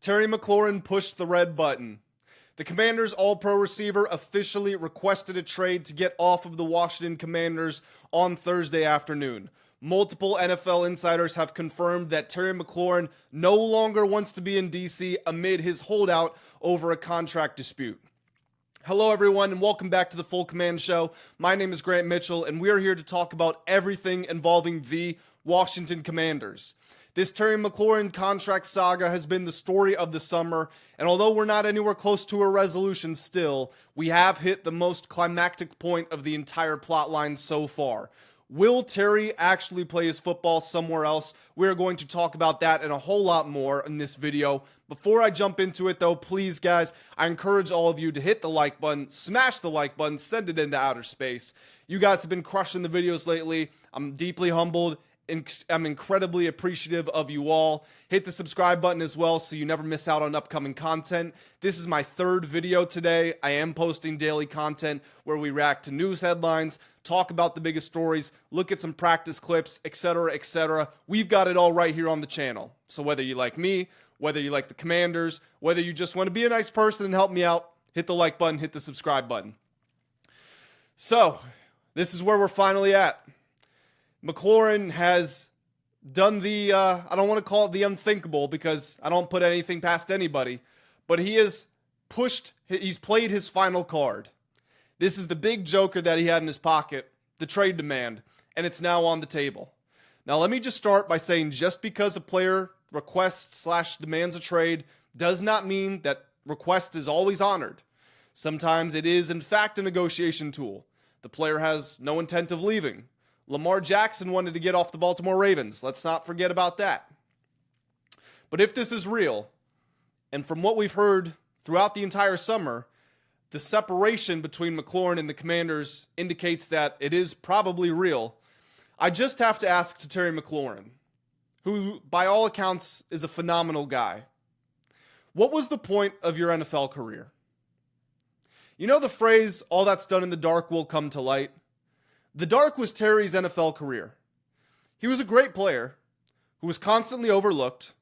Terry McLaurin pushed the red button. The Commanders' All-Pro receiver officially requested a trade to get off of the Washington Commanders on Thursday afternoon. Multiple NFL insiders have confirmed that Terry McLaurin no longer wants to be in DC amid his holdout over a contract dispute. Hello everyone and welcome back to the Full Command Show. My name is Grant Mitchell and we are here to talk about everything involving the Washington Commanders. This Terry McLaurin contract saga has been the story of the summer, and although we're not anywhere close to a resolution still, we have hit the most climactic point of the entire plotline so far. Will Terry actually play his football somewhere else? We're going to talk about that and a whole lot more in this video. Before I jump into it though, please guys, I encourage all of you to hit the like button, smash the like button, send it into outer space. You guys have been crushing the videos lately. I'm deeply humbled. I'm incredibly appreciative of you all. Hit the subscribe button as well so you never miss out on upcoming content. This is my third video today. I am posting daily content where we react to news headlines, talk about the biggest stories, look at some practice clips, etc., etc. We've got it all right here on the channel. So whether you like me, whether you like the Commanders, whether you just want to be a nice person and help me out, hit the like button, hit the subscribe button. So, this is where we're finally at. McLaurin has done the, I don't want to call it the unthinkable because I don't put anything past anybody, but he's played his final card. This is the big joker that he had in his pocket, the trade demand, and it's now on the table. Now let me just start by saying just because a player requests/demands a trade does not mean that request is always honored. Sometimes it is in fact a negotiation tool. The player has no intent of leaving. Lamar Jackson wanted to get off the Baltimore Ravens. Let's not forget about that. But if this is real, and from what we've heard throughout the entire summer, the separation between McLaurin and the Commanders indicates that it is probably real. I just have to ask to Terry McLaurin, who by all accounts is a phenomenal guy. What was the point of your NFL career? You know the phrase, all that's done in the dark will come to light? The dark was Terry's NFL career. He was a great player who was constantly overlooked,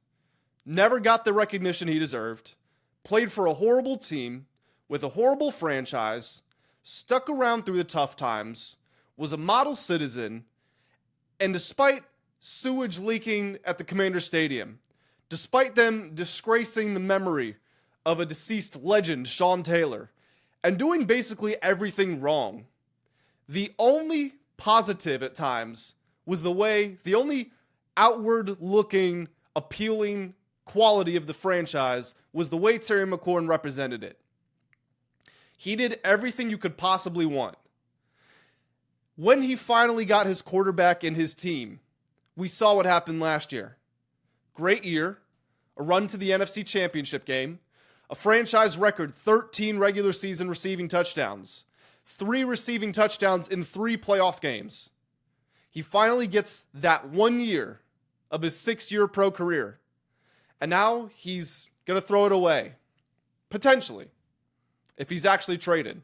never got the recognition he deserved, played for a horrible team with a horrible franchise, stuck around through the tough times, was a model citizen, and despite sewage leaking at the Commander Stadium, despite them disgracing the memory of a deceased legend, Sean Taylor, and doing basically everything wrong, the only positive at times was the only outward-looking, appealing quality of the franchise was the way Terry McLaurin represented it. He did everything you could possibly want. When he finally got his quarterback and his team, we saw what happened last year. Great year, a run to the NFC Championship game, a franchise record 13 regular season receiving touchdowns, 3 receiving touchdowns in 3 playoff games. He finally gets that 1 year of his 6-year pro career. And now he's going to throw it away. Potentially. If he's actually traded.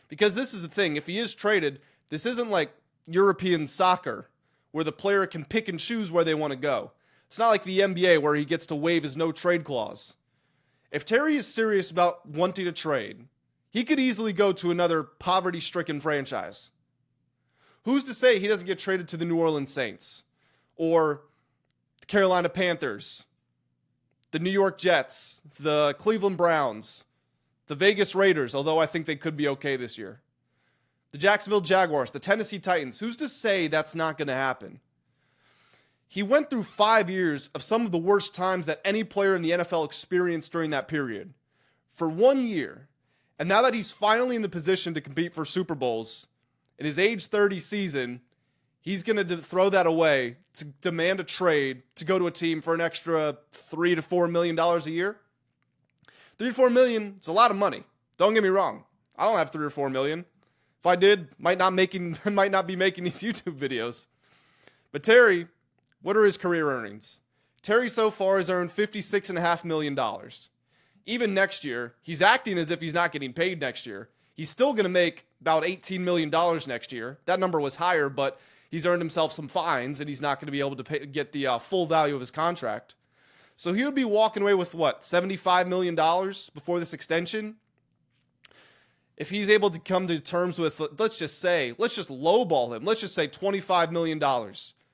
Because this is the thing. If he is traded, this isn't like European soccer where the player can pick and choose where they want to go. It's not like the NBA where he gets to waive his no trade clause. If Terry is serious about wanting to trade, he could easily go to another poverty-stricken franchise. Who's to say he doesn't get traded to the New Orleans Saints, or the Carolina Panthers, the New York Jets, the Cleveland Browns, the Vegas Raiders, although I think they could be okay this year, the Jacksonville Jaguars, the Tennessee Titans. Who's to say that's not going to happen? He went through 5 years of some of the worst times that any player in the NFL experienced during that period. For 1 year. And now that he's finally in a position to compete for Super Bowls, in his age 30 season, he's going to throw that away to demand a trade to go to a team for an extra $3 to $4 million a year. $3 to $4 million, it's a lot of money. Don't get me wrong. I don't have $3 or $4 million. If I did, might not be making these YouTube videos. But Terry, what are his career earnings? Terry so far has earned $56.5 million. Even next year, he's acting as if he's not getting paid next year. He's still going to make about $18 million next year. That number was higher, but he's earned himself some fines, and he's not going to be able to get the full value of his contract. So he would be walking away with what, $75 million before this extension? If he's able to come to terms with, let's just lowball him. Let's just say $25 million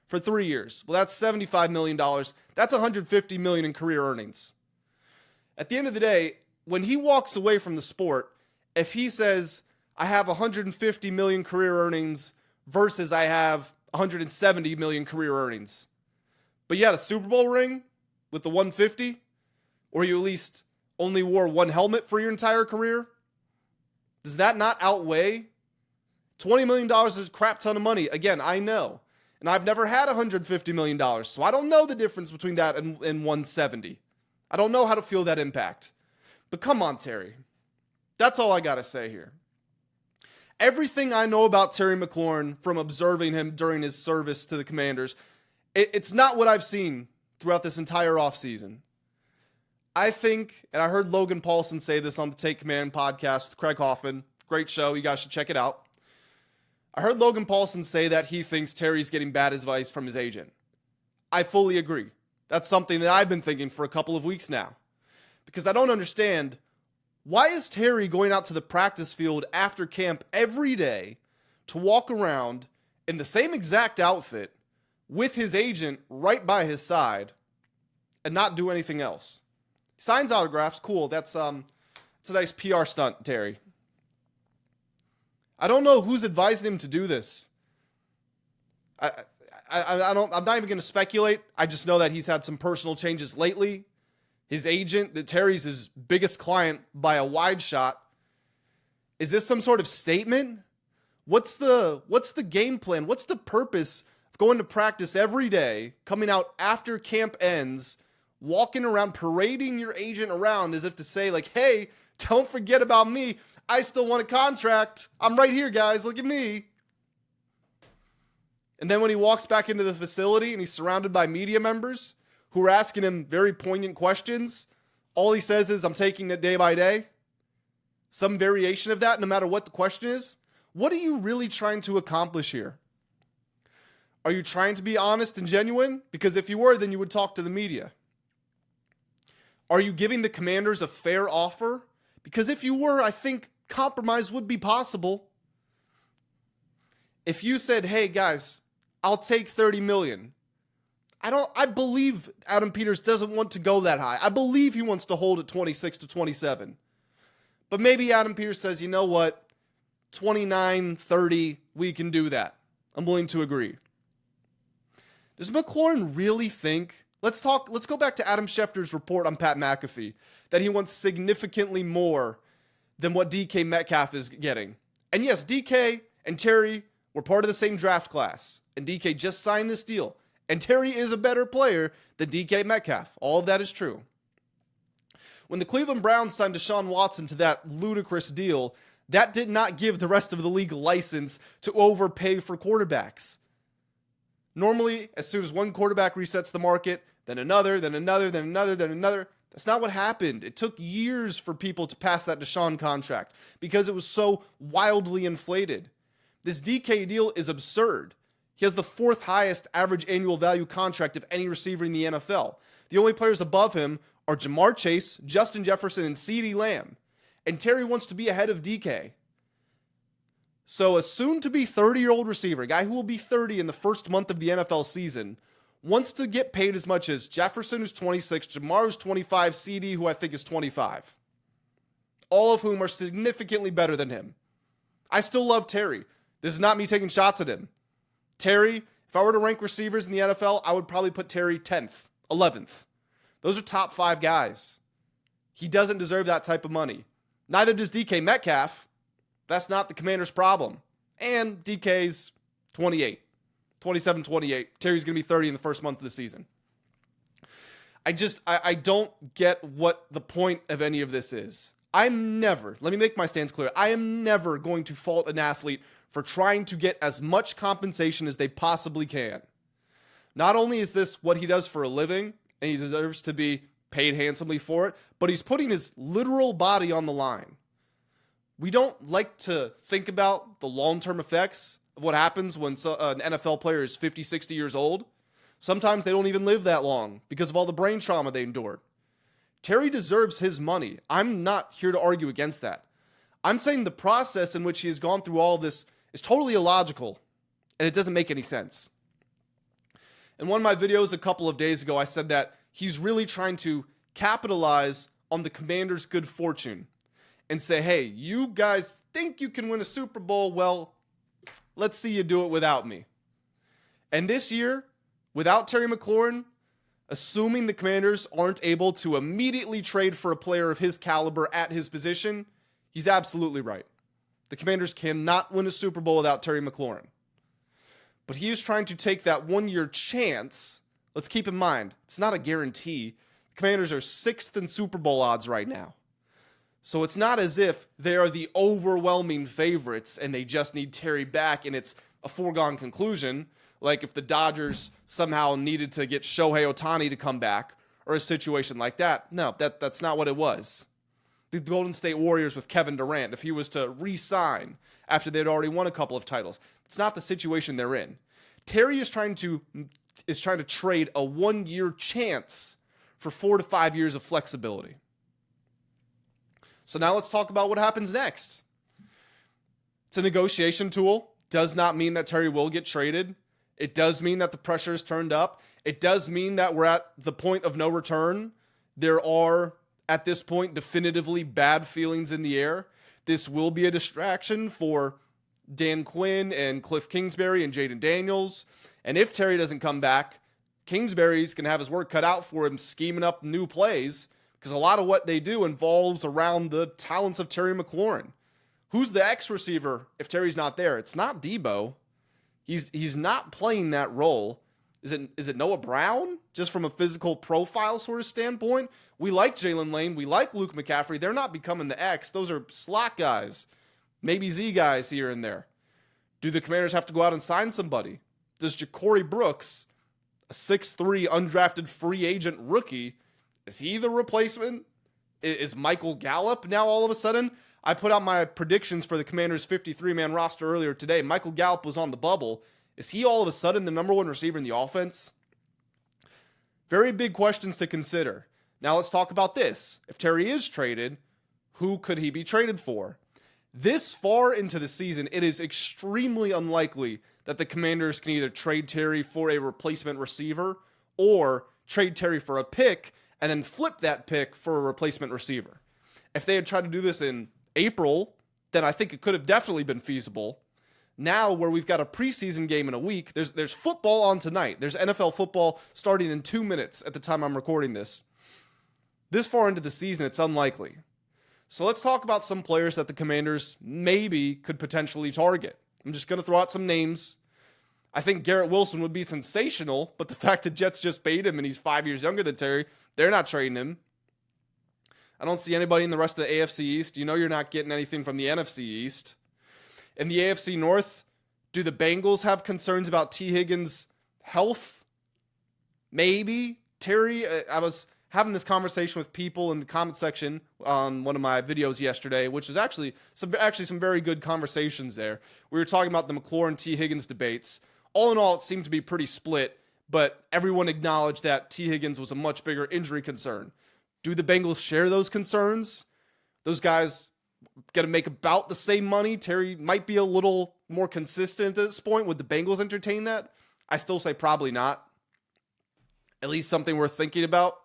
for 3 years. Well, that's $75 million. That's $150 million in career earnings. At the end of the day, when he walks away from the sport, if he says, I have 150 million career earnings versus I have 170 million career earnings, but you had a Super Bowl ring with the 150, or you at least only wore one helmet for your entire career, does that not outweigh? $20 million is a crap ton of money. Again, I know. And I've never had $150 million, so I don't know the difference between that and 170. I don't know how to feel that impact. But come on, Terry. That's all I got to say here. Everything I know about Terry McLaurin from observing him during his service to the Commanders, it's not what I've seen throughout this entire offseason. I think, and I heard Logan Paulson say this on the Take Command podcast with Craig Hoffman. Great show. You guys should check it out. I heard Logan Paulson say that he thinks Terry's getting bad advice from his agent. I fully agree. That's something that I've been thinking for a couple of weeks now. Because I don't understand, why is Terry going out to the practice field after camp every day to walk around in the same exact outfit with his agent right by his side and not do anything else? Signs autographs, cool. That's a nice PR stunt, Terry. I don't know who's advising him to do this. I'm not even going to speculate. I just know that he's had some personal changes lately. His agent, that Terry's his biggest client by a wide shot. Is this some sort of statement? What's the game plan? What's the purpose of going to practice every day, coming out after camp ends, walking around, parading your agent around as if to say, like, hey, don't forget about me. I still want a contract. I'm right here, guys. Look at me. And then when he walks back into the facility and he's surrounded by media members who are asking him very poignant questions, all he says is, I'm taking it day by day. Some variation of that, no matter what the question is. What are you really trying to accomplish here? Are you trying to be honest and genuine? Because if you were, then you would talk to the media. Are you giving the Commanders a fair offer? Because if you were, I think compromise would be possible. If you said, hey guys, I'll take $30 million. I believe Adam Peters doesn't want to go that high. I believe he wants to hold at 26 to 27. But maybe Adam Peters says, you know what? 29, 30, we can do that. I'm willing to agree. Does McLaurin really think, let's go back to Adam Schefter's report on Pat McAfee, that he wants significantly more than what DK Metcalf is getting. And yes, DK and Terry were part of the same draft class, and DK just signed this deal. And Terry is a better player than DK Metcalf. All of that is true. When the Cleveland Browns signed Deshaun Watson to that ludicrous deal, that did not give the rest of the league license to overpay for quarterbacks. Normally, as soon as one quarterback resets the market, then another, then another, then another, then another. That's not what happened. It took years for people to pass that Deshaun contract because it was so wildly inflated. This DK deal is absurd. He has the fourth highest average annual value contract of any receiver in the NFL. The only players above him are Jamar Chase, Justin Jefferson, and CeeDee Lamb. And Terry wants to be ahead of DK. So a soon-to-be 30-year-old receiver, a guy who will be 30 in the first month of the NFL season, wants to get paid as much as Jefferson, who's 26, Jamar, who's 25, CeeDee, who I think is 25. All of whom are significantly better than him. I still love Terry. This is not me taking shots at him. Terry, if I were to rank receivers in the NFL, I would probably put Terry 10th, 11th. Those are top 5 guys. He doesn't deserve that type of money. Neither does DK Metcalf. That's not the Commanders' problem. And DK's 28. 27, 28. Terry's going to be 30 in the first month of the season. I don't get what the point of any of this is. Let me make my stance clear. I am never going to fault an athlete for trying to get as much compensation as they possibly can. Not only is this what he does for a living, and he deserves to be paid handsomely for it, but he's putting his literal body on the line. We don't like to think about the long-term effects of what happens when an NFL player is 50, 60 years old. Sometimes they don't even live that long because of all the brain trauma they endured. Terry deserves his money. I'm not here to argue against that. I'm saying the process in which he has gone through all this is totally illogical, and it doesn't make any sense. In one of my videos a couple of days ago, I said that he's really trying to capitalize on the Commanders' good fortune and say, hey, you guys think you can win a Super Bowl? Well, let's see you do it without me. And this year, without Terry McLaurin, assuming the Commanders aren't able to immediately trade for a player of his caliber at his position, he's absolutely right. The Commanders cannot win a Super Bowl without Terry McLaurin. But he is trying to take that one-year chance. Let's keep in mind, it's not a guarantee. The Commanders are 6th in Super Bowl odds right now. So it's not as if they are the overwhelming favorites and they just need Terry back and it's a foregone conclusion, like if the Dodgers somehow needed to get Shohei Ohtani to come back or a situation like that. No, that's not what it was. The Golden State Warriors with Kevin Durant, if he was to re-sign after they'd already won a couple of titles, it's not the situation they're in. Terry is trying to trade a one-year chance for 4 to 5 years of flexibility. So now let's talk about what happens next. It's a negotiation tool. Does not mean that Terry will get traded. It does mean that the pressure is turned up. It does mean that we're at the point of no return. There are, at this point, definitively bad feelings in the air. This will be a distraction for Dan Quinn and Cliff Kingsbury and Jaden Daniels. And if Terry doesn't come back, Kingsbury's going to have his work cut out for him scheming up new plays, because a lot of what they do involves around the talents of Terry McLaurin. Who's the X receiver if Terry's not there? It's not Debo. He's not playing that role. Is it Noah Brown? Just from a physical profile sort of standpoint? We like Jalen Lane. We like Luke McCaffrey. They're not becoming the X. Those are slot guys. Maybe Z guys here and there. Do the Commanders have to go out and sign somebody? Does Ja'Cory Brooks, a 6'3" undrafted free agent rookie, is he the replacement? Is Michael Gallup now all of a sudden? I put out my predictions for the Commanders' 53-man roster earlier today. Michael Gallup was on the bubble. Is he all of a sudden the number one receiver in the offense? Very big questions to consider. Now let's talk about this. If Terry is traded, who could he be traded for? This far into the season, it is extremely unlikely that the Commanders can either trade Terry for a replacement receiver or trade Terry for a pick and then flip that pick for a replacement receiver. If they had tried to do this in April, then I think it could have definitely been feasible. Now, where we've got a preseason game in a week, there's football on tonight. There's NFL football starting in 2 minutes at the time I'm recording this. This far into the season, it's unlikely. So let's talk about some players that the Commanders maybe could potentially target. I'm just going to throw out some names. I think Garrett Wilson would be sensational, but the fact that Jets just paid him and he's 5 years younger than Terry, they're not trading him. I don't see anybody in the rest of the AFC East. You know you're not getting anything from the NFC East. In the AFC North, do the Bengals have concerns about T. Higgins' health? Maybe. Terry, I was having this conversation with people in the comment section on one of my videos yesterday, which was actually some very good conversations there. We were talking about the McLaurin T. Higgins debates. All in all, it seemed to be pretty split, but everyone acknowledged that T. Higgins was a much bigger injury concern. Do the Bengals share those concerns? Those guys going to make about the same money. Terry might be a little more consistent at this point. Would the Bengals entertain that? I still say probably not. At least something worth thinking about.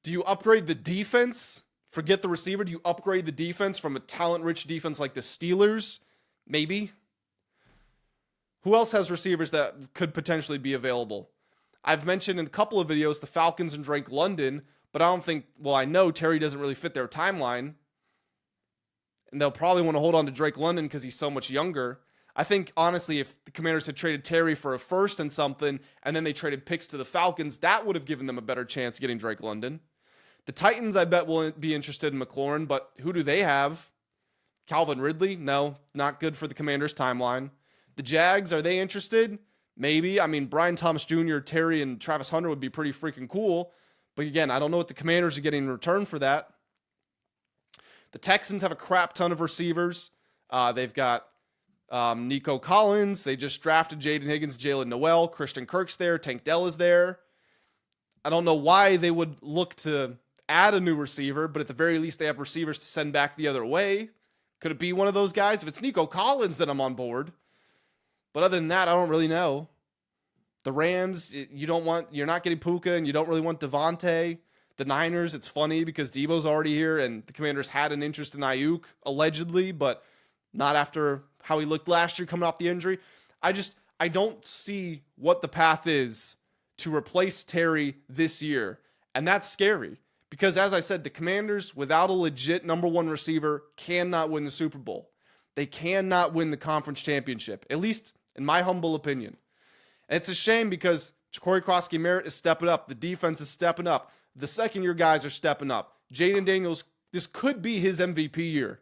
Do you upgrade the defense? Forget the receiver. Do you upgrade the defense from a talent-rich defense like the Steelers? Maybe. Who else has receivers that could potentially be available? I've mentioned in a couple of videos the Falcons and Drake London, but I know Terry doesn't really fit their timeline. And they'll probably want to hold on to Drake London because he's so much younger. I think, honestly, if the Commanders had traded Terry for a first and something, and then they traded picks to the Falcons, that would have given them a better chance of getting Drake London. The Titans, I bet, will be interested in McLaurin, but who do they have? Calvin Ridley? No, not good for the Commanders' timeline. The Jags, are they interested? Maybe. I mean, Brian Thomas Jr., Terry, and Travis Hunter would be pretty freaking cool. But again, I don't know what the Commanders are getting in return for that. The Texans have a crap ton of receivers. They've got Nico Collins. They just drafted Jaden Higgins, Jalen Noel, Christian Kirk's there, Tank Dell is there. I don't know why they would look to add a new receiver, but at the very least, they have receivers to send back the other way. Could it be one of those guys? If it's Nico Collins, then I'm on board. But other than that, I don't really know. The Rams, you're not getting Puka, and you don't really want Devontae. The Niners, it's funny because Debo's already here, and the Commanders had an interest in Ayuk, allegedly, but not after how he looked last year coming off the injury. I don't see what the path is to replace Terry this year. And that's scary because, as I said, the Commanders, without a legit number one receiver, cannot win the Super Bowl. They cannot win the conference championship, at least in my humble opinion. And it's a shame because Ja'Cory Crosskey-Merritt is stepping up. The defense is stepping up. The second-year guys are stepping up. Jaden Daniels, this could be his MVP year.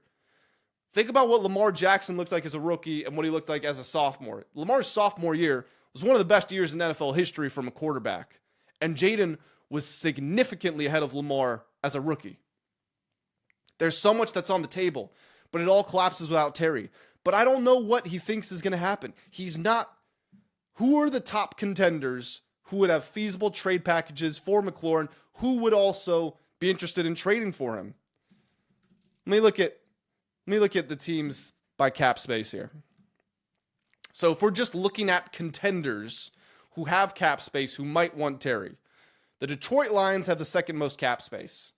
Think about what Lamar Jackson looked like as a rookie and what he looked like as a sophomore. Lamar's sophomore year was one of the best years in NFL history from a quarterback. And Jaden was significantly ahead of Lamar as a rookie. There's so much that's on the table, but it all collapses without Terry. But I don't know what he thinks is going to happen. He's not. Who are the top contenders who would have feasible trade packages for McLaurin? Who would also be interested in trading for him? Let me look at the teams by cap space here. So if we're just looking at contenders who have cap space who might want Terry, the Detroit Lions have the second most cap space.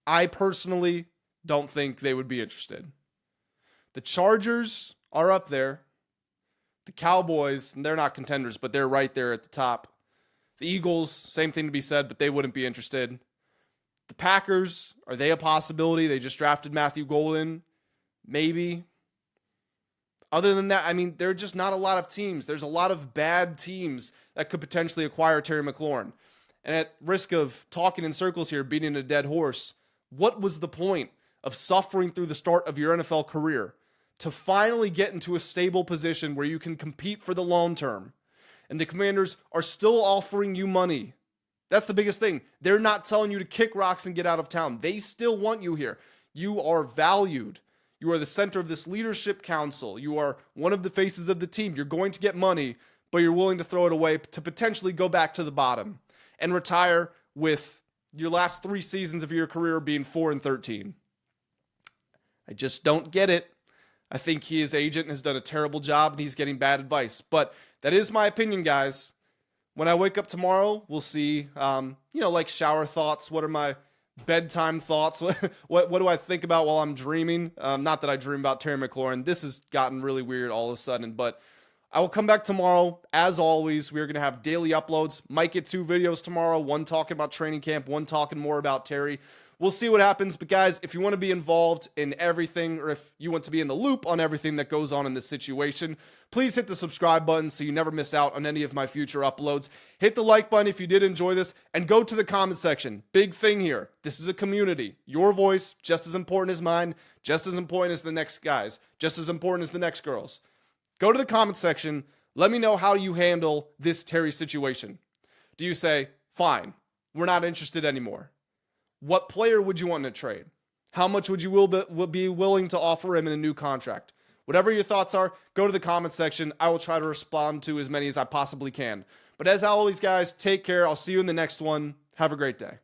I personally don't think they would be interested. The Chargers are up there. The Cowboys, and they're not contenders, but they're right there at the top. The Eagles, same thing to be said, but they wouldn't be interested. The Packers, are they a possibility? They just drafted Matthew Golden. Maybe. Other than that, I mean, there are just not a lot of teams. There's a lot of bad teams that could potentially acquire Terry McLaurin. And at risk of talking in circles here, beating a dead horse, what was the point of suffering through the start of your NFL career to finally get into a stable position where you can compete for the long term? And the Commanders are still offering you money. That's the biggest thing. They're not telling you to kick rocks and get out of town. They still want you here. You are valued. You are the center of this leadership council. You are one of the faces of the team. You're going to get money, but you're willing to throw it away to potentially go back to the bottom and retire with your last 3 seasons of your career being 4-13. I just don't get it. I think his agent has done a terrible job and he's getting bad advice. But that is my opinion, guys. When I wake up tomorrow, we'll see, like shower thoughts. What are my bedtime thoughts? What do I think about while I'm dreaming? Not that I dream about Terry McLaurin. This has gotten really weird all of a sudden, but I will come back tomorrow. As always, we are going to have daily uploads. Might get 2 videos tomorrow, one talking about training camp, one talking more about Terry. We'll see what happens, but guys, if you want to be involved in everything, or if you want to be in the loop on everything that goes on in this situation, please hit the subscribe button so you never miss out on any of my future uploads. Hit the like button if you did enjoy this, and go to the comment section. Big thing here. This is a community. Your voice, just as important as mine, just as important as the next guys, just as important as the next girls. Go to the comment section. Let me know how you handle this Terry situation. Do you say, fine, we're not interested anymore? What player would you want to trade? How much would you be willing to offer him in a new contract? Whatever your thoughts are, go to the comment section. I will try to respond to as many as I possibly can. But as always, guys, take care. I'll see you in the next one. Have a great day.